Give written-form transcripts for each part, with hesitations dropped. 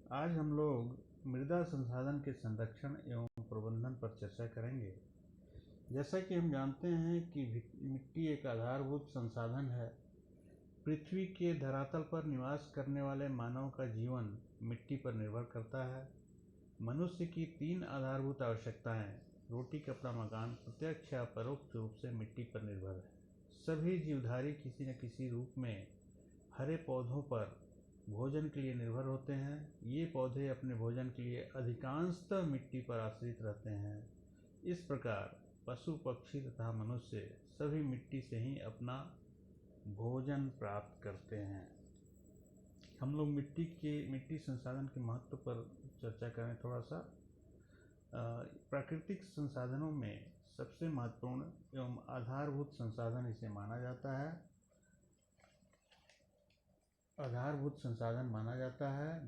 आज हम लोग मृदा संसाधन के संरक्षण एवं प्रबंधन पर चर्चा करेंगे। जैसा कि हम जानते हैं कि मिट्टी एक आधारभूत संसाधन है। पृथ्वी के धरातल पर निवास करने वाले मानव का जीवन मिट्टी पर निर्भर करता है। मनुष्य की 3 आधारभूत आवश्यकताएं रोटी, कपड़ा, मकान प्रत्यक्ष या परोक्ष रूप से मिट्टी पर निर्भर है। सभी जीवधारी किसी न किसी रूप में हरे पौधों पर भोजन के लिए निर्भर होते हैं। ये पौधे अपने भोजन के लिए अधिकांशतः मिट्टी पर आश्रित रहते हैं। इस प्रकार पशु, पक्षी तथा मनुष्य सभी मिट्टी से ही अपना भोजन प्राप्त करते हैं। हम लोग मिट्टी संसाधन के महत्व पर चर्चा करें थोड़ा सा। प्राकृतिक संसाधनों में सबसे महत्वपूर्ण एवं आधारभूत संसाधन इसे माना जाता है।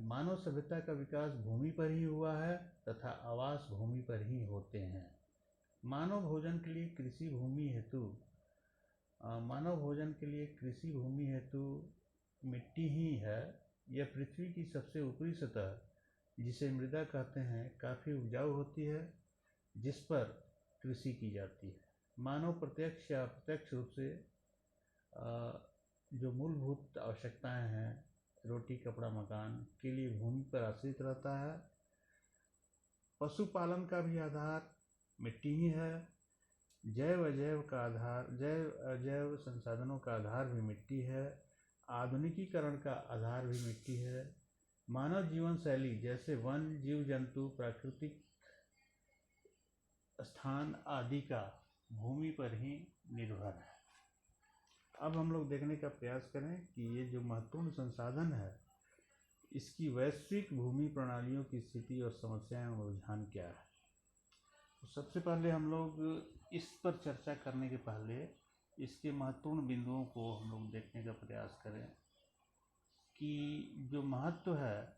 मानव सभ्यता का विकास भूमि पर ही हुआ है तथा आवास भूमि पर ही होते हैं। मानव भोजन के लिए कृषि भूमि हेतु मिट्टी ही है। यह पृथ्वी की सबसे ऊपरी सतह, जिसे मृदा कहते हैं, काफ़ी उपजाऊ होती है, जिस पर कृषि की जाती है। मानव प्रत्यक्ष या अप्रत्यक्ष रूप से जो मूलभूत आवश्यकताएं हैं, रोटी, कपड़ा, मकान के लिए भूमि पर आश्रित रहता है। पशुपालन का भी आधार मिट्टी ही है। जैव अजैव संसाधनों का आधार भी मिट्टी है। आधुनिकीकरण का आधार भी मिट्टी है। मानव जीवन शैली जैसे वन, जीव जंतु, प्राकृतिक स्थान आदि का भूमि पर ही निर्भर है। अब हम लोग देखने का प्रयास करें कि ये जो महत्वपूर्ण संसाधन है, इसकी वैश्विक भूमि प्रणालियों की स्थिति और समस्याएं और रुझान क्या है। तो सबसे पहले हम लोग इस पर चर्चा करने के पहले इसके महत्वपूर्ण बिंदुओं को हम लोग देखने का प्रयास करें कि जो महत्व है,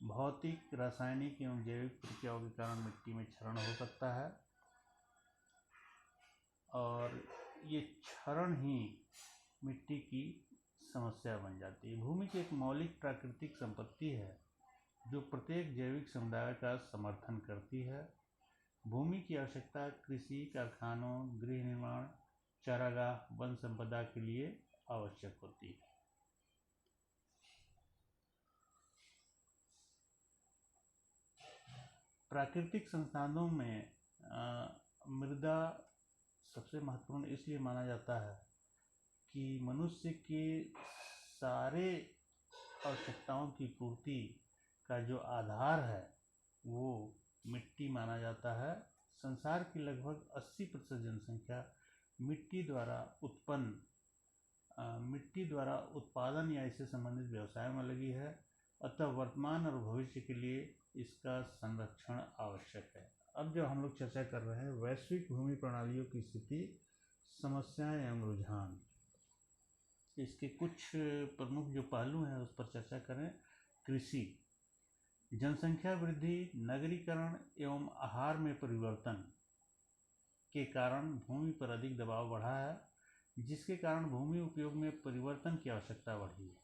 भौतिक, रासायनिक एवं जैविक प्रक्रियाओं के कारण मिट्टी में क्षरण हो सकता है और ये क्षरण ही मिट्टी की समस्या बन जाती है। भूमि की एक मौलिक प्राकृतिक संपत्ति है जो प्रत्येक जैविक समुदाय का समर्थन करती है। भूमि की आवश्यकता कृषि, कारखानों, गृह निर्माण, चारागाह, वन संपदा के लिए आवश्यक होती है। प्राकृतिक संसाधनों में मृदा सबसे महत्वपूर्ण इसलिए माना जाता है कि मनुष्य के सारे आवश्यकताओं की पूर्ति का जो आधार है वो मिट्टी माना जाता है। संसार की लगभग 80% जनसंख्या मिट्टी द्वारा उत्पादन या इससे संबंधित व्यवसाय में लगी है। अतः वर्तमान और भविष्य के लिए इसका संरक्षण आवश्यक है। अब जो हम लोग चर्चा कर रहे हैं, वैश्विक भूमि प्रणालियों की स्थिति, समस्याएं एवं रुझान, इसके कुछ प्रमुख जो पहलू हैं उस पर चर्चा करें। कृषि, जनसंख्या वृद्धि, नगरीकरण एवं आहार में परिवर्तन के कारण भूमि पर अधिक दबाव बढ़ा है, जिसके कारण भूमि उपयोग में परिवर्तन की आवश्यकता बढ़ी है,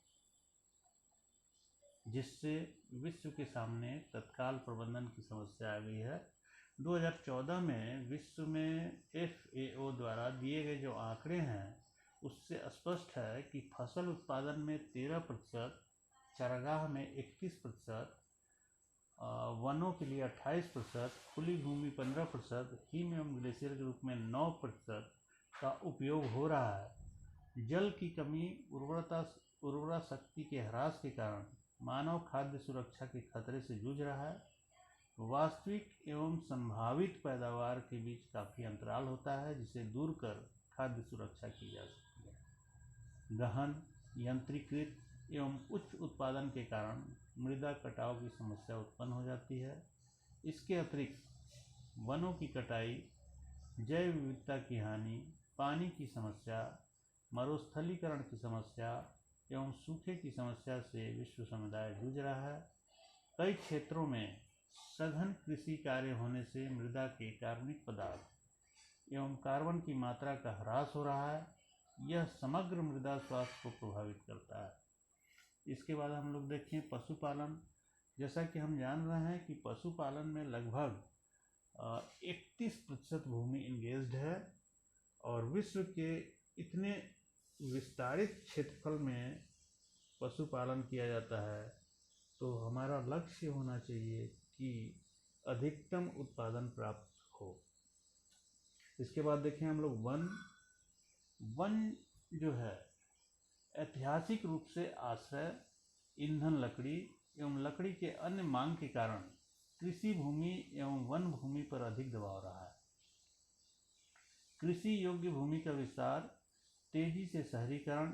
जिससे विश्व के सामने तत्काल प्रबंधन की समस्या आ गई है। 2014 में विश्व में FAO द्वारा दिए गए जो आंकड़े हैं उससे स्पष्ट है कि फसल उत्पादन में 13%, चारागाह में 21%, वनों के लिए 28%, खुली भूमि 15%, हिम एवं ग्लेशियर के रूप में 9% का उपयोग हो रहा है। जल की कमी, उर्वरा शक्ति के ह्रास के कारण मानव खाद्य सुरक्षा के खतरे से जूझ रहा है। वास्तविक एवं संभावित पैदावार के बीच काफ़ी अंतराल होता है, जिसे दूर कर खाद्य सुरक्षा की जा सकती है। गहन, यंत्रीकृत एवं उच्च उत्पादन के कारण मृदा कटाव की समस्या उत्पन्न हो जाती है। इसके अतिरिक्त वनों की कटाई, जैव विविधता की हानि, पानी की समस्या, मरुस्थलीकरण की समस्या एवं सूखे की समस्या से विश्व समुदाय जूझ रहा है। कई क्षेत्रों में सघन कृषि कार्य होने से मृदा के कार्बनिक पदार्थ एवं कार्बन की मात्रा का ह्रास हो रहा है। यह समग्र मृदा स्वास्थ्य को प्रभावित करता है। इसके बाद हम लोग देखें पशुपालन। जैसा कि हम जान रहे हैं कि पशुपालन में लगभग 31% भूमि इंगेज्ड है, और विश्व के इतने विस्तारित क्षेत्रफल में पशुपालन किया जाता है, तो हमारा लक्ष्य होना चाहिए कि अधिकतम उत्पादन प्राप्त हो। इसके बाद देखें हम लोग वन जो है ऐतिहासिक रूप से आश्रय, ईंधन, लकड़ी एवं लकड़ी के अन्य मांग के कारण कृषि भूमि एवं वन भूमि पर अधिक दबाव रहा है। कृषि योग्य भूमि का विस्तार, तेजी से शहरीकरण,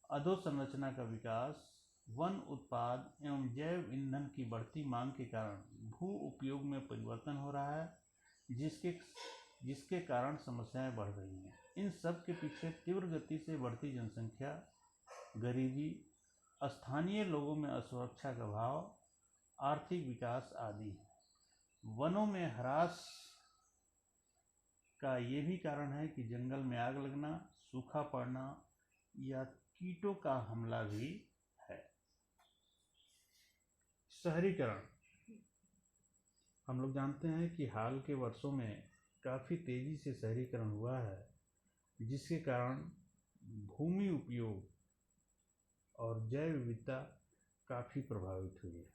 अधोसंरचना का विकास, वन उत्पाद एवं जैव ईंधन की बढ़ती मांग के कारण भू उपयोग में परिवर्तन हो रहा है, जिसके कारण समस्याएं बढ़ रही हैं। इन सब के पीछे तीव्र गति से बढ़ती जनसंख्या, गरीबी, स्थानीय लोगों में असुरक्षा का भाव, आर्थिक विकास आदि है। वनों में ह्रास का ये भी कारण है कि जंगल में आग लगना, सूखा पड़ना या कीटों का हमला भी है। शहरीकरण, हम लोग जानते हैं कि हाल के वर्षों में काफ़ी तेज़ी से शहरीकरण हुआ है, जिसके कारण भूमि उपयोग और जैव विविधता काफ़ी प्रभावित हुई है।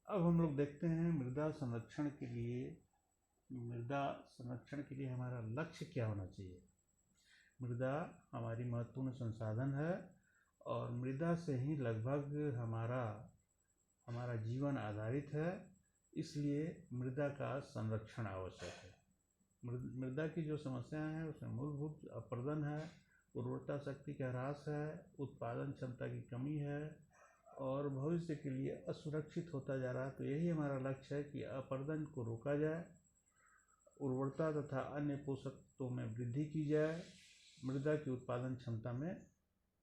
अब हम लोग देखते हैं मृदा संरक्षण के लिए हमारा लक्ष्य क्या होना चाहिए। मृदा हमारी महत्वपूर्ण संसाधन है, और मृदा से ही लगभग हमारा जीवन आधारित है, इसलिए मृदा का संरक्षण आवश्यक है। मृदा की जो समस्याएं हैं उसमें मूलभूत अपरदन है, उर्वरता शक्ति का ह्रास है, उत्पादन क्षमता की कमी है, और भविष्य के लिए असुरक्षित होता जा रहा है। तो यही हमारा लक्ष्य है कि अपरदन को रोका जाए, उर्वरता तथा अन्य पोषक तत्वों में वृद्धि की जाए, मृदा की उत्पादन क्षमता में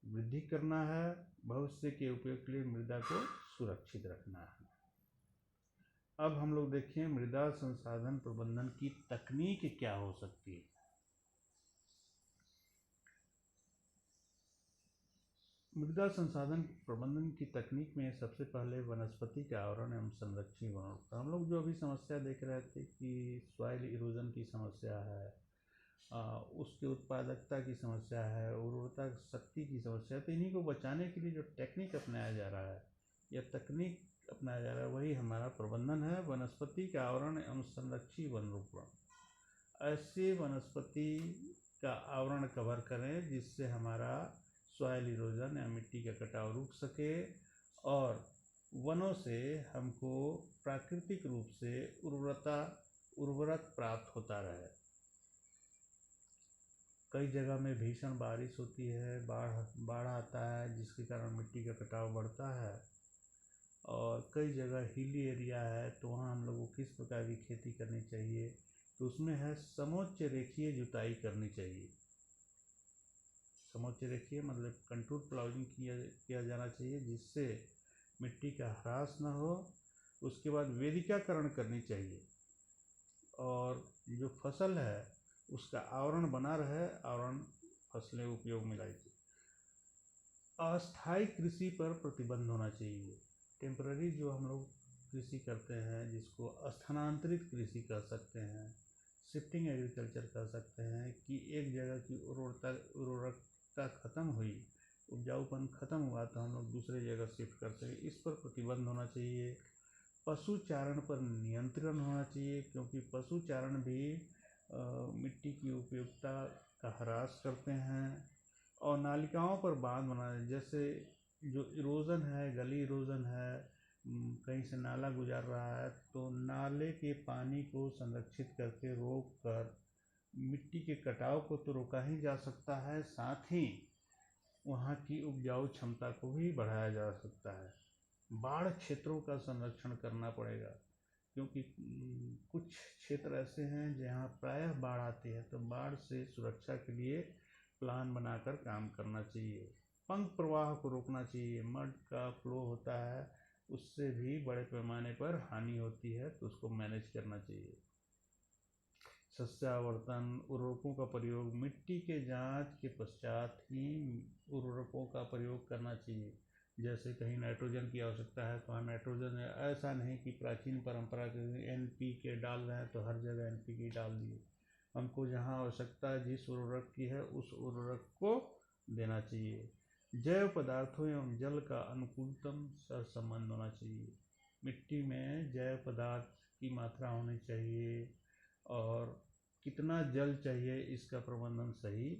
वृद्धि करना है, भविष्य के उपयोग के लिए मृदा को सुरक्षित रखना है। अब हम लोग देखें मृदा संसाधन प्रबंधन की तकनीक क्या हो सकती है। मृदा संसाधन प्रबंधन की तकनीक में सबसे पहले वनस्पति का आवरण एवं संरक्षण वनों। हम लोग जो अभी समस्या देख रहे थे कि सॉइल इरोजन की समस्या है, उसके उत्पादकता की समस्या है, उर्वरता शक्ति की समस्या है, तो इन्हीं को बचाने के लिए जो टेक्निक अपनाया जा रहा है या तकनीक अपनाया जा रहा है वही हमारा प्रबंधन है। वनस्पति का आवरण एवं संरक्षी वनरोपण, ऐसे वनस्पति का आवरण कवर करें जिससे हमारा सॉइल इरोजन या मिट्टी का कटाव रुक सके, और वनों से हमको प्राकृतिक रूप से उर्वरक प्राप्त होता रहे। कई जगह में भीषण बारिश होती है, बाढ़ आता है, जिसके कारण मिट्टी का कटाव बढ़ता है, और कई जगह हिली एरिया है, तो वहाँ हम लोगों को किस प्रकार की खेती करनी चाहिए, तो उसमें है समोच्च रेखीय जुताई करनी चाहिए। समोच्च रेखीय मतलब कंटूर प्लाउइंग किया जाना चाहिए, जिससे मिट्टी का ह्रास न हो। उसके बाद वेदिकाकरण करनी चाहिए, और जो फसल है उसका आवरण बना रहे, आवरण फसलें उपयोग में लाई जाए। अस्थायी कृषि पर प्रतिबंध होना चाहिए। टेम्पररी जो हम लोग कृषि करते हैं, जिसको स्थानांतरित कृषि कर सकते हैं, शिफ्टिंग एग्रीकल्चर कर सकते हैं, कि एक जगह की उर्वरकता खत्म हुई, उपजाऊपन खत्म हुआ, तो हम लोग दूसरे जगह शिफ्ट कर सकें, इस पर प्रतिबंध होना चाहिए। पशु चारण पर नियंत्रण होना चाहिए, क्योंकि पशु चारण भी मिट्टी की उपयोगिता का ह्रास करते हैं। और नालिकाओं पर बांध बनाना, जैसे जो इरोजन है, गली इरोजन है, कहीं से नाला गुजर रहा है, तो नाले के पानी को संरक्षित करके रोक कर मिट्टी के कटाव को तो रोका ही जा सकता है, साथ ही वहाँ की उपजाऊ क्षमता को भी बढ़ाया जा सकता है। बाढ़ क्षेत्रों का संरक्षण करना पड़ेगा, क्योंकि कुछ क्षेत्र ऐसे हैं जहाँ प्रायः बाढ़ आती है, तो बाढ़ से सुरक्षा के लिए प्लान बनाकर काम करना चाहिए। पंख प्रवाह को रोकना चाहिए, मड का फ्लो होता है, उससे भी बड़े पैमाने पर हानि होती है, तो उसको मैनेज करना चाहिए। सस्यावर्तन, उर्वरकों का प्रयोग, मिट्टी के जांच के पश्चात ही उर्वरकों का प्रयोग करना चाहिए। जैसे कहीं नाइट्रोजन की आवश्यकता है तो वहाँ नाइट्रोजन, ऐसा नहीं कि प्राचीन परंपरा के NPK डाल रहे हैं तो हर जगह NPK डाल दिए। हमको जहाँ आवश्यकता है जिस उर्वरक की है उस उर्वरक को देना चाहिए। जैव पदार्थों एवं जल का अनुकूलतम सहसंबंध होना चाहिए। मिट्टी में जैव पदार्थ की मात्रा होनी चाहिए और कितना जल चाहिए इसका प्रबंधन सही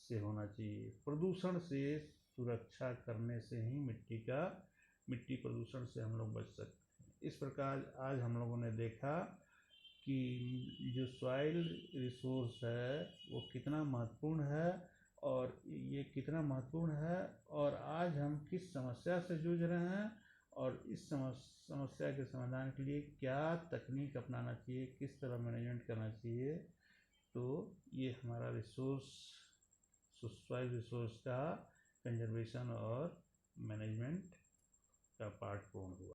से होना चाहिए। प्रदूषण से सुरक्षा करने से ही मिट्टी प्रदूषण से हम लोग बच सकते हैं। इस प्रकार आज हम लोगों ने देखा कि जो सॉइल रिसोर्स है वो कितना महत्वपूर्ण है और ये कितना महत्वपूर्ण है और आज हम किस समस्या से जूझ रहे हैं और इस समस्या के समाधान के लिए क्या तकनीक अपनाना चाहिए, किस तरह मैनेजमेंट करना चाहिए। तो ये हमारा सॉइल रिसोर्स का कंजर्वेशन और मैनेजमेंट का पार्ट पूर्ण हुआ।